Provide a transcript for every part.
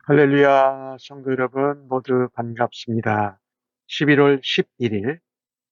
할렐루야, 성도 여러분 모두 반갑습니다. 11월 11일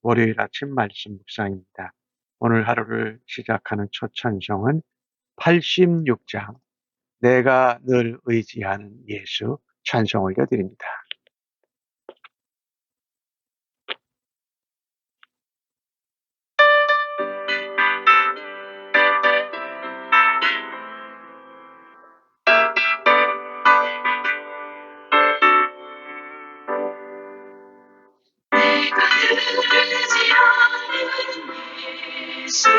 월요일 아침 말씀 묵상입니다. 오늘 하루를 시작하는 첫 찬송은 86장 내가 늘 의지하는 예수 찬송 올려드립니다. 내가 늘 의지하는 예수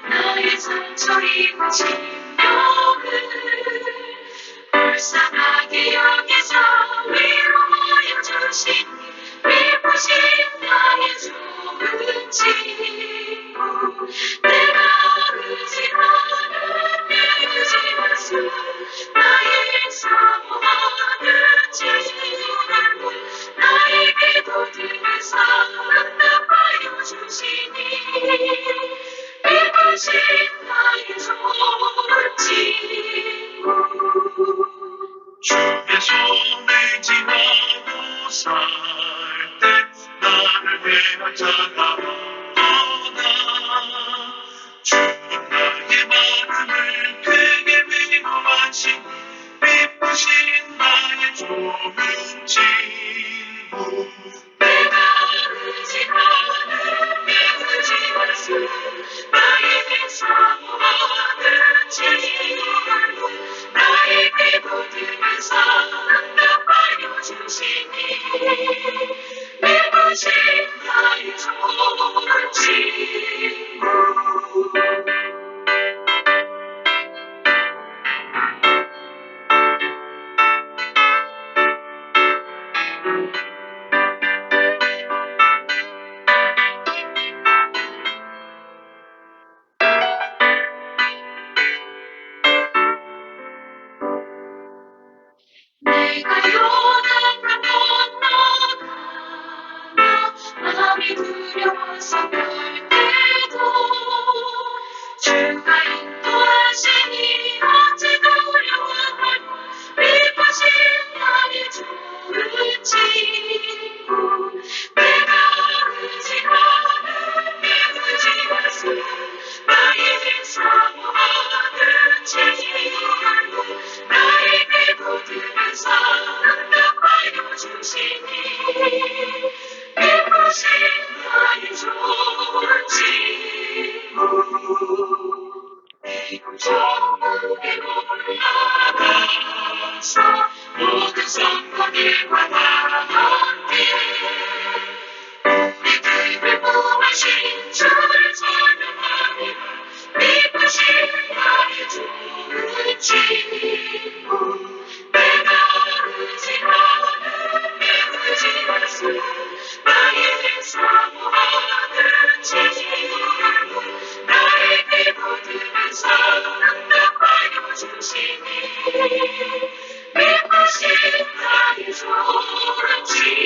나의 상처 입은 심령을 불쌍하게 여기서 위로하여 주시니 미쁘신 나의 좋은 친구 내가 의지하는 예수 나의 사모하는 친구 나의 기도들을 응답하여 주시니 미쁘신 나의 좋은 친구 주의 손에 지나고 살 때 나를 위한 자가 없도다 주는 나의 마음을 크게 위로하시니 미쁘신 나의 좋은 친구 내가 의지하는 예수 나의 사모하는 친구 나의 기도들에서 응답하여 주시니 미쁘신 나의 좋은 친구 내가 요단강 건너가며 마음이 두려워서 떨 때도 주가 인도하시니 어찌 두려워할까 미쁘신 나의 좋은 친구 내가 의지하는 예수 나의 사모하는 친구 나의 기도들에서 응답하여 주시니 미쁘신 나의 좋은 친구 이곳 전국에 올라가서 모든 성도들과 나눠게 우리들을 구하신 주를 찬양하리라 미쁘신 나의 좋은 친구 내가 의지하는 예수 나의 사모하는 친구 나의 기도들에서 응답하여 주시니 미쁘신 나의 좋은 친구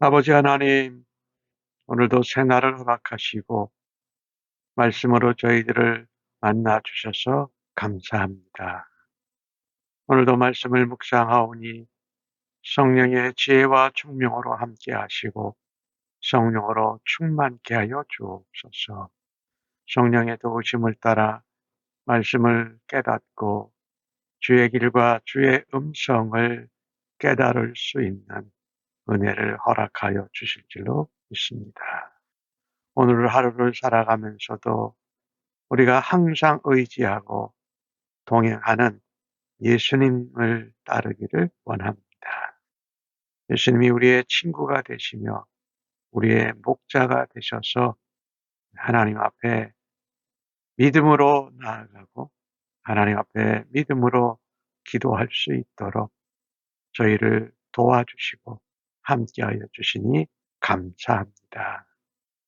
아버지 하나님, 오늘도 새날을 허락하시고 말씀으로 저희들을 만나 주셔서 감사합니다. 오늘도 말씀을 묵상하오니 성령의 지혜와 총명으로 함께 하시고 성령으로 충만케 하여 주옵소서. 성령의 도우심을 따라 말씀을 깨닫고 주의 길과 주의 음성을 깨달을 수 있는 은혜를 허락하여 주실 줄로 믿습니다. 오늘 하루를 살아가면서도 우리가 항상 의지하고 동행하는 예수님을 따르기를 원합니다. 예수님이 우리의 친구가 되시며 우리의 목자가 되셔서 하나님 앞에 믿음으로 나아가고 하나님 앞에 믿음으로 기도할 수 있도록 저희를 도와주시고 함께하여 주시니 감사합니다.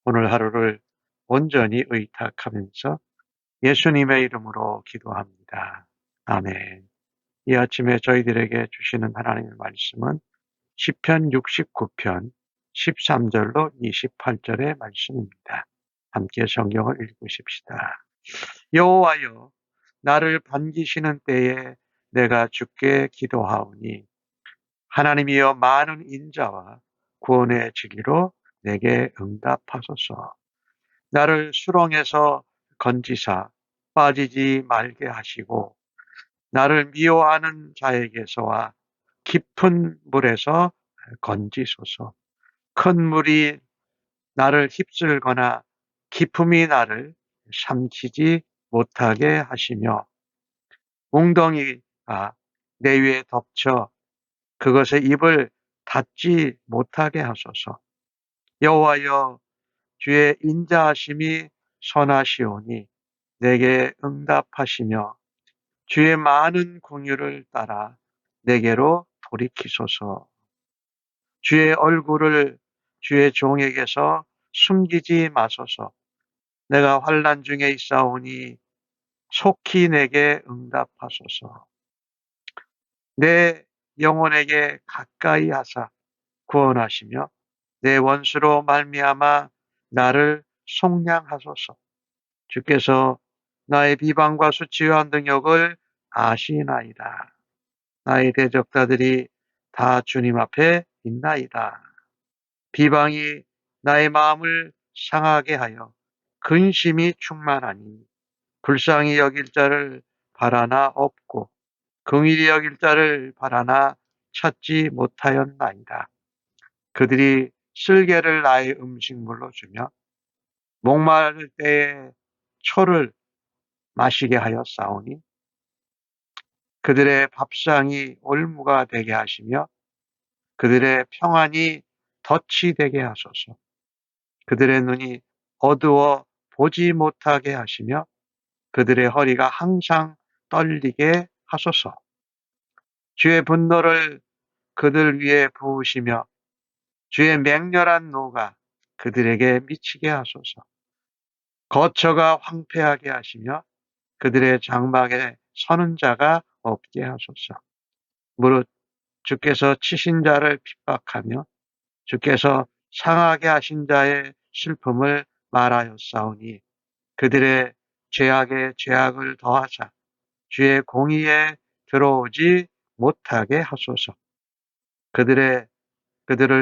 오늘 하루를 온전히 의탁하면서 예수님의 이름으로 기도합니다. 아멘. 이 아침에 저희들에게 주시는 하나님의 말씀은 시편 69편 13절로 28절의 말씀입니다. 함께 성경을 읽으십시다. 여호와여, 나를 반기시는 때에 내가 주께 기도하오니 하나님이여 많은 인자와 구원의 지기로 내게 응답하소서. 나를 수렁에서 건지사 빠지지 말게 하시고 나를 미워하는 자에게서와 깊은 물에서 건지소서. 큰 물이 나를 휩쓸거나 깊음이 나를 삼키지 못하게 하시며 웅덩이가 내 위에 덮쳐 그것의 입을 닫지 못하게 하소서. 여호와여, 주의 인자하심이 선하시오니 내게 응답하시며 주의 많은 긍휼을 따라 내게로 돌이키소서. 주의 얼굴을 주의 종에게서 숨기지 마소서. 내가 환난 중에 있사오니 속히 내게 응답하소서. 내 영혼에게 가까이 하사 구원하시며 내 원수로 말미암아 나를 속량하소서. 주께서 나의 비방과 수치와 능욕을 아시나이다. 나의 대적자들이 다 주님 앞에 있나이다. 비방이 나의 마음을 상하게 하여 근심이 충만하니 불쌍히 여길 자를 바라나 없고 긍휼히 여길 자를 바라나 찾지 못하였나이다. 그들이 쓸개를 나의 음식물로 주며 목마를 때에 초를 마시게 하여 싸우니 그들의 밥상이 올무가 되게 하시며 그들의 평안이 덫이 되게 하소서. 그들의 눈이 어두워 보지 못하게 하시며 그들의 허리가 항상 떨리게 하소서. 주의 분노를 그들 위에 부으시며 주의 맹렬한 노가 그들에게 미치게 하소서. 거처가 황폐하게 하시며 그들의 장막에 서는 자가 없게 하소서. 무릇 주께서 치신 자를 핍박하며 주께서 상하게 하신 자의 슬픔을 말하였사오니 그들의 죄악에 죄악을 더하사 주의 공의에 들어오지 못하게 하소서. 그들을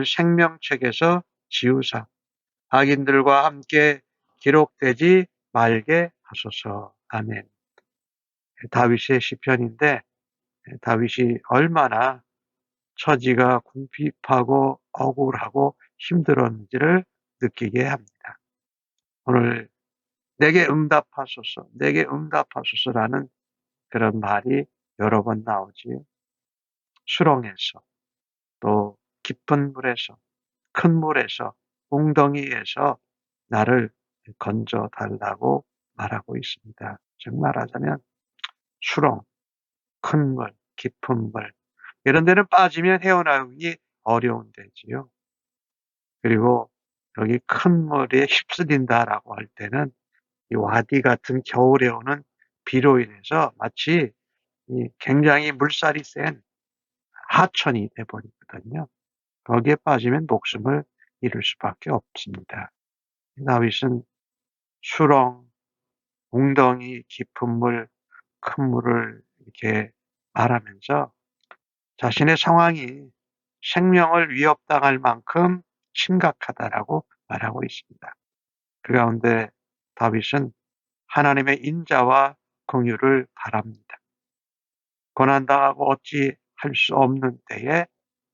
생명책에서 지우사 악인들과 함께 기록되지 말게 하소서. 아멘. 다윗의 시편인데 다윗이 얼마나 처지가 궁핍하고 억울하고 힘들었는지를 느끼게 합니다. 오늘 내게 응답하소서, 내게 응답하소서라는 그런 말이 여러 번 나오지요. 수렁에서 또 깊은 물에서 큰 물에서 웅덩이에서 나를 건져 달라고 말하고 있습니다. 즉 말하자면 수렁, 큰 물, 깊은 물 이런 데는 빠지면 헤어나오기 어려운 데지요. 그리고 여기 큰 물에 휩쓸린다라고 할 때는 이 와디 같은 겨울에 오는 비로 인해서 마치 이 굉장히 물살이 센 하천이 돼버리거든요. 거기에 빠지면 목숨을 잃을 수밖에 없습니다. 다윗은 수렁, 웅덩이, 깊은 물, 큰 물을 이렇게 말하면서 자신의 상황이 생명을 위협당할 만큼 심각하다라고 말하고 있습니다. 그 가운데 다윗은 하나님의 인자와 긍휼을 바랍니다. 고난당하고 어찌 할 수 없는 때에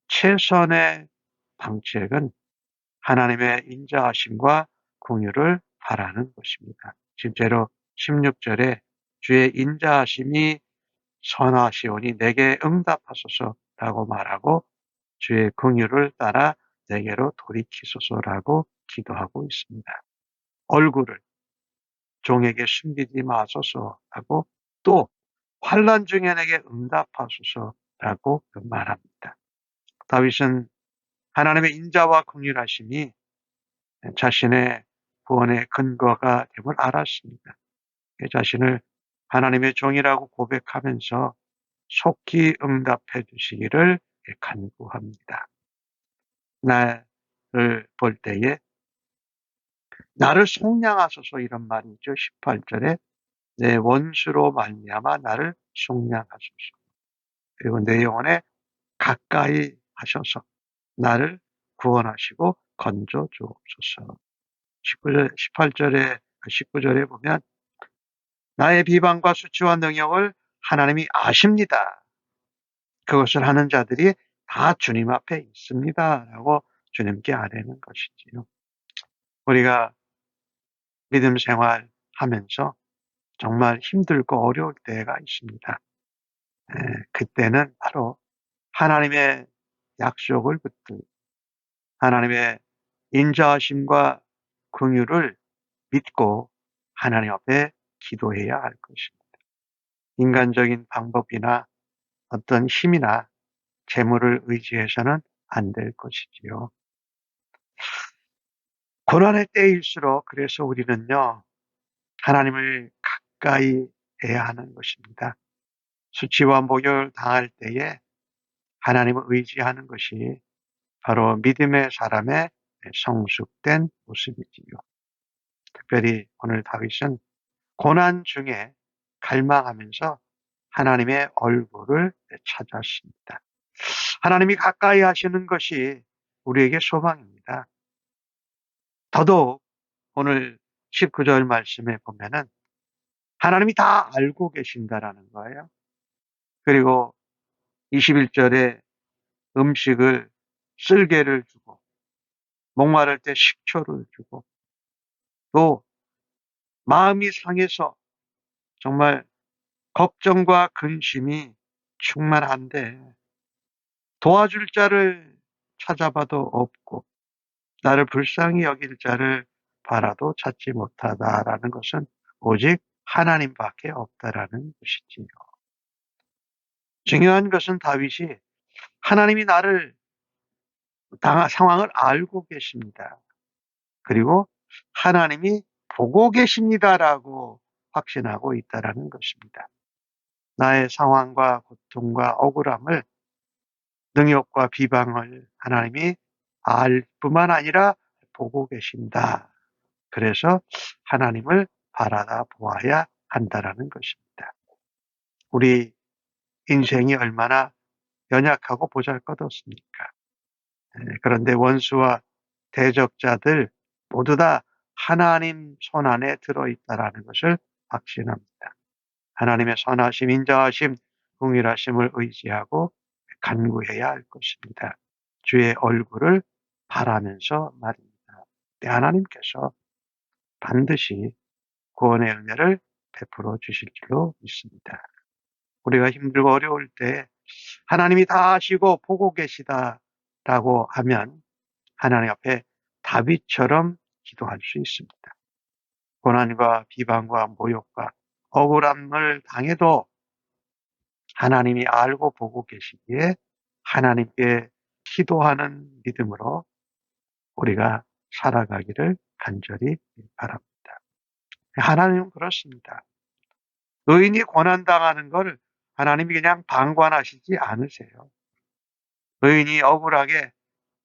최선의 방책은 하나님의 인자하심과 긍휼을 바라는 것입니다. 실제로 16절에 주의 인자하심이 선하시오니 내게 응답하소서라고 말하고 주의 긍휼을 따라 내게로 돌이키소서라고 기도하고 있습니다. 얼굴을 종에게 숨기지 마소서라고 또 환난 중에 내게 응답하소서라고 말합니다. 다윗은 하나님의 인자와 긍휼하심이 자신의 구원의 근거가 됨을 알았습니다. 자신을 하나님의 종이라고 고백하면서 속히 응답해 주시기를 간구합니다. 나를 볼 때에 나를 속량하소서 이런 말이 있죠. 18절에 내 원수로 말미암아 나를 속량하소서. 그리고 내 영혼에 가까이 하셔서 나를 구원하시고 건져 주옵소서. 18절에 19절에 보면 나의 비방과 수치와 능력을 하나님이 아십니다. 그것을 하는 자들이 다 주님 앞에 있습니다라고 주님께 아뢰는 것이지요. 우리가 믿음 생활하면서 정말 힘들고 어려울 때가 있습니다. 그때는 바로 하나님의 약속을 붙들고 하나님의 인자하심과 긍휼을 믿고 하나님 앞에 기도해야 할 것입니다. 인간적인 방법이나 어떤 힘이나 재물을 의지해서는 안 될 것이지요. 고난의 때일수록 그래서 우리는요, 하나님을 가까이 해야 하는 것입니다. 수치와 모욕을 당할 때에 하나님을 의지하는 것이 바로 믿음의 사람의 성숙된 모습이지요. 특별히 오늘 다윗은 고난 중에 갈망하면서 하나님의 얼굴을 찾았습니다. 하나님이 가까이 하시는 것이 우리에게 소망입니다. 더더욱 오늘 19절 말씀에 보면은 하나님이 다 알고 계신다라는 거예요. 그리고 21절에 음식을 쓸개를 주고 목마를 때 식초를 주고 또 마음이 상해서 정말 걱정과 근심이 충만한데 도와줄 자를 찾아봐도 없고 나를 불쌍히 여길 자를 바라도 찾지 못하다라는 것은 오직 하나님밖에 없다라는 것이지요. 중요한 것은 다윗이 하나님이 나를 상황을 알고 계십니다. 그리고 하나님이 보고 계십니다라고 확신하고 있다라는 것입니다. 나의 상황과 고통과 억울함을 능욕과 비방을 하나님이 알 뿐만 아니라 보고 계신다. 그래서 하나님을 바라다 보아야 한다라는 것입니다. 우리 인생이 얼마나 연약하고 보잘것없습니까? 그런데 원수와 대적자들 모두 다 하나님 손 안에 들어있다라는 것을 확신합니다. 하나님의 선하심, 인자하심, 긍휼하심을 의지하고 간구해야 할 것입니다. 주의 얼굴을 바라면서 말입니다. 하나님께서 반드시 구원의 은혜를 베풀어 주실 줄로 믿습니다. 우리가 힘들고 어려울 때 하나님이 다 아시고 보고 계시다라고 하면 하나님 앞에 다윗처럼 기도할 수 있습니다. 고난과 비방과 모욕과 억울함을 당해도 하나님이 알고 보고 계시기에 하나님께 기도하는 믿음으로 우리가 살아가기를 간절히 바랍니다. 하나님은 그렇습니다. 의인이 고난당하는 걸 하나님이 그냥 방관하시지 않으세요. 의인이 억울하게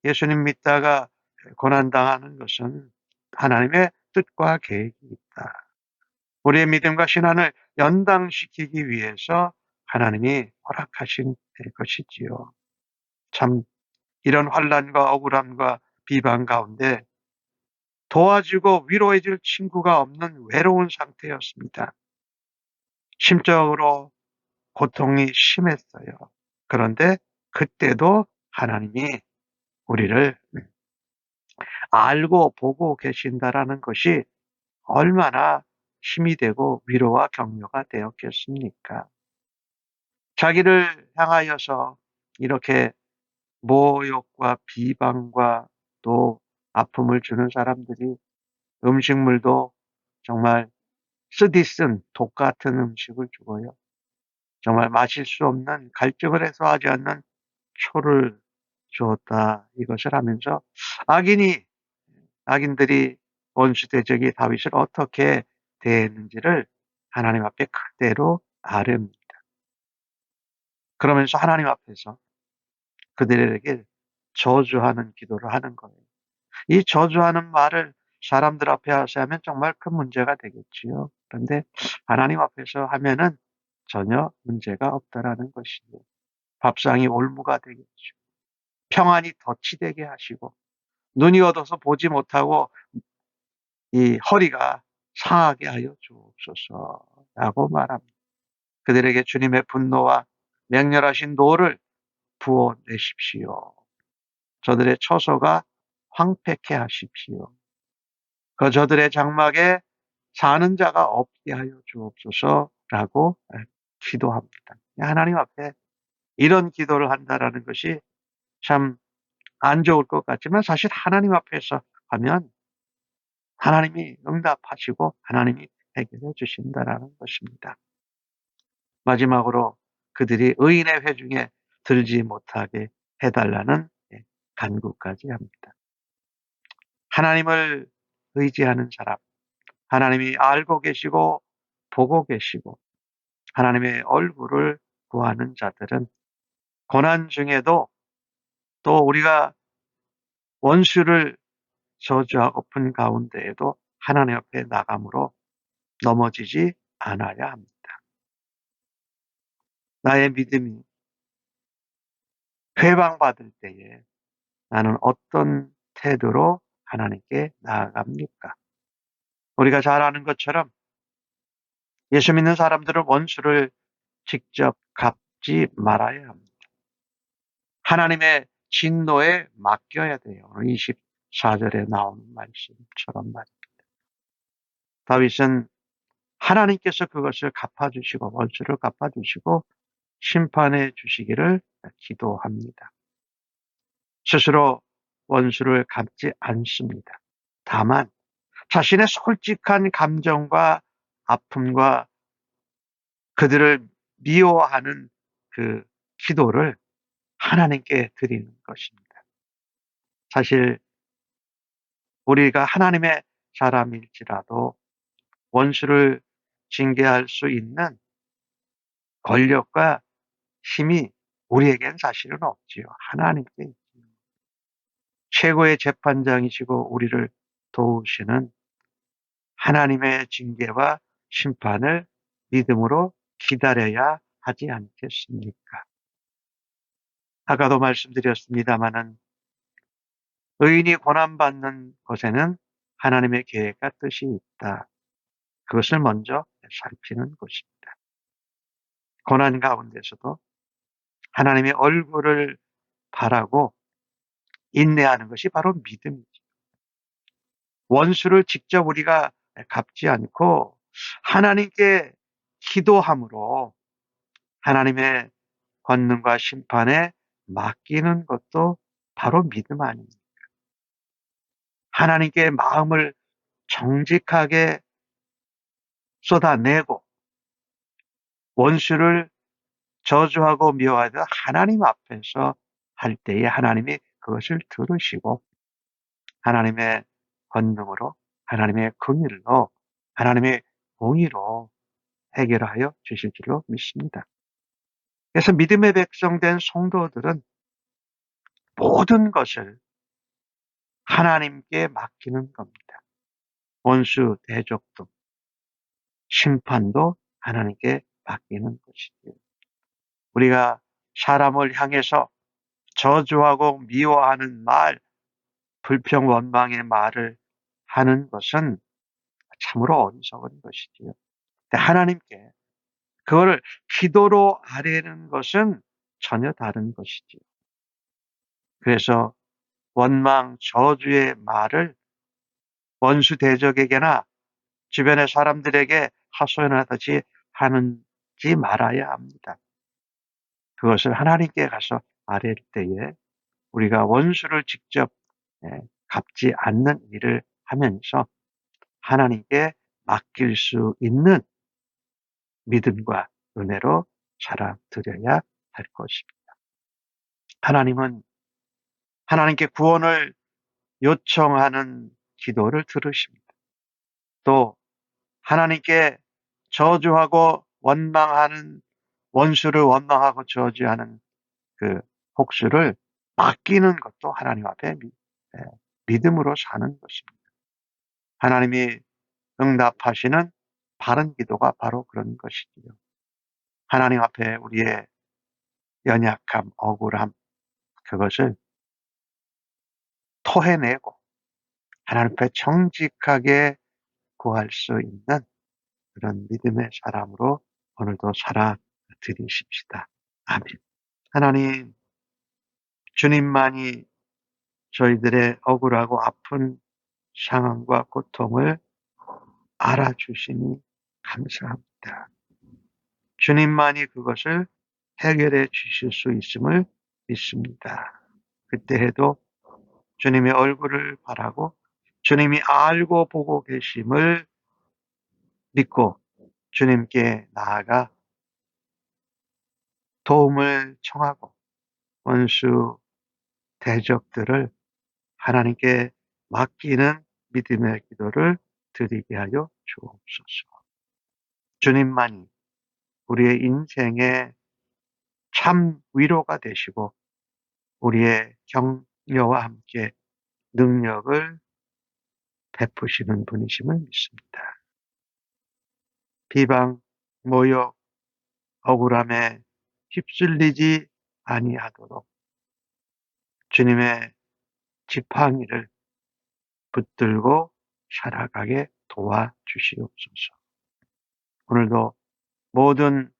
예수님 믿다가 고난당하는 것은 하나님의 뜻과 계획이 있다. 우리의 믿음과 신앙을 연당시키기 위해서 하나님이 허락하신 것이지요. 참 이런 환난과 억울함과 비방 가운데 도와주고 위로해줄 친구가 없는 외로운 상태였습니다. 심적으로 고통이 심했어요. 그런데 그때도 하나님이 우리를 알고 보고 계신다라는 것이 얼마나 힘이 되고 위로와 격려가 되었겠습니까? 자기를 향하여서 이렇게 모욕과 비방과 또 아픔을 주는 사람들이 음식물도 정말 쓰디쓴 독 같은 음식을 주고요. 정말 마실 수 없는 갈증을 해소하지 않는 초를 주었다. 이것을 하면서 악인들이 원수 대적이 다윗을 어떻게 대했는지를 하나님 앞에 그대로 아뢰입니다. 그러면서 하나님 앞에서 그들에게 저주하는 기도를 하는 거예요. 이 저주하는 말을 사람들 앞에 와서 하면 정말 큰 문제가 되겠지요. 그런데 하나님 앞에서 하면은 전혀 문제가 없다라는 것이죠. 밥상이 올무가 되겠죠. 평안이 덫이 되게 하시고 눈이 어두워서 보지 못하고 이 허리가 상하게 하여 주옵소서라고 말합니다. 그들에게 주님의 분노와 맹렬하신 노를 부어내십시오. 저들의 처소가 황폐케 하십시오. 그 저들의 장막에 사는 자가 없게 하여 주옵소서라고 기도합니다. 하나님 앞에 이런 기도를 한다라는 것이 참 안 좋을 것 같지만 사실 하나님 앞에서 하면 하나님이 응답하시고 하나님이 해결해 주신다라는 것입니다. 마지막으로 그들이 의인의 회중에 들지 못하게 해달라는 간구까지 합니다. 하나님을 의지하는 사람, 하나님이 알고 계시고 보고 계시고 하나님의 얼굴을 구하는 자들은 고난 중에도 또 우리가 원수를 저주하고픈 가운데에도 하나님 앞에 나감으로 넘어지지 않아야 합니다. 나의 믿음이 회방받을 때에 나는 어떤 태도로 하나님께 나아갑니까? 우리가 잘 아는 것처럼 예수 믿는 사람들은 원수를 직접 갚지 말아야 합니다. 하나님의 진노에 맡겨야 돼요. 24절에 나오는 말씀처럼 말입니다. 다윗은 하나님께서 그것을 갚아주시고 원수를 갚아주시고 심판해 주시기를 기도합니다. 스스로 원수를 갚지 않습니다. 다만 자신의 솔직한 감정과 아픔과 그들을 미워하는 그 기도를 하나님께 드리는 것입니다. 사실 우리가 하나님의 사람일지라도 원수를 징계할 수 있는 권력과 힘이 우리에겐 사실은 없지요. 하나님께 있지요. 최고의 재판장이시고 우리를 도우시는 하나님의 징계와 심판을 믿음으로 기다려야 하지 않겠습니까? 아까도 말씀드렸습니다마는 의인이 고난받는 곳에는 하나님의 계획과 뜻이 있다. 그것을 먼저 살피는 것입니다. 고난 가운데서도 하나님의 얼굴을 바라고 인내하는 것이 바로 믿음이죠. 원수를 직접 우리가 갚지 않고 하나님께 기도함으로 하나님의 권능과 심판에 맡기는 것도 바로 믿음 아닙니까? 하나님께 마음을 정직하게 쏟아내고 원수를 저주하고 미워하듯 하나님 앞에서 할 때에 하나님이 그것을 들으시고 하나님의 권능으로 하나님의 긍휼로 하나님의 공의로 해결하여 주실 줄로 믿습니다. 그래서 믿음의 백성된 성도들은 모든 것을 하나님께 맡기는 겁니다. 원수 대적도 심판도 하나님께 맡기는 것이지요. 우리가 사람을 향해서 저주하고 미워하는 말, 불평 원망의 말을 하는 것은 참으로 어리석은 것이지요. 하나님께 그거를 기도로 아뢰는 것은 전혀 다른 것이지요. 그래서 원망, 저주의 말을 원수 대적에게나 주변의 사람들에게 하소연하듯이 하는지 말아야 합니다. 그것을 하나님께 가서 아뢰을 때에 우리가 원수를 직접 갚지 않는 일을 하면서 하나님께 맡길 수 있는 믿음과 은혜로 자라드려야 할 것입니다. 하나님은 하나님께 구원을 요청하는 기도를 들으십니다. 또 하나님께 저주하고 원망하는 원수를 원망하고 저주하는 그 복수를 맡기는 것도 하나님 앞에 믿음으로 사는 것입니다. 하나님이 응답하시는 바른 기도가 바로 그런 것이지요. 하나님 앞에 우리의 연약함, 억울함, 그것을 토해내고 하나님 앞에 정직하게 구할 수 있는 그런 믿음의 사람으로 오늘도 살아드리십시다. 아멘. 하나님, 주님만이 저희들의 억울하고 아픈 상황과 고통을 알아주시니 감사합니다. 주님만이 그것을 해결해 주실 수 있음을 믿습니다. 그때에도 주님의 얼굴을 바라고 주님이 알고 보고 계심을 믿고 주님께 나아가 도움을 청하고 원수 대적들을 하나님께 맡기는 믿음의 기도를 드리게 하여 주옵소서. 주님만이 우리의 인생의 참 위로가 되시고 우리의 격려와 함께 능력을 베푸시는 분이심을 믿습니다. 비방, 모욕, 억울함에 휩쓸리지 아니하도록 주님의 지팡이를 붙들고 살아가게 도와주시옵소서. 오늘도 모든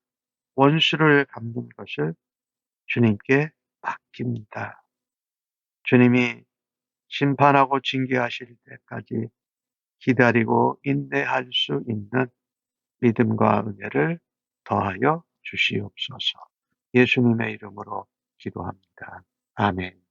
원수를 갚는 것을 주님께 맡깁니다. 주님이 심판하고 징계하실 때까지 기다리고 인내할 수 있는 믿음과 은혜를 더하여 주시옵소서. 예수님의 이름으로 기도합니다. 아멘.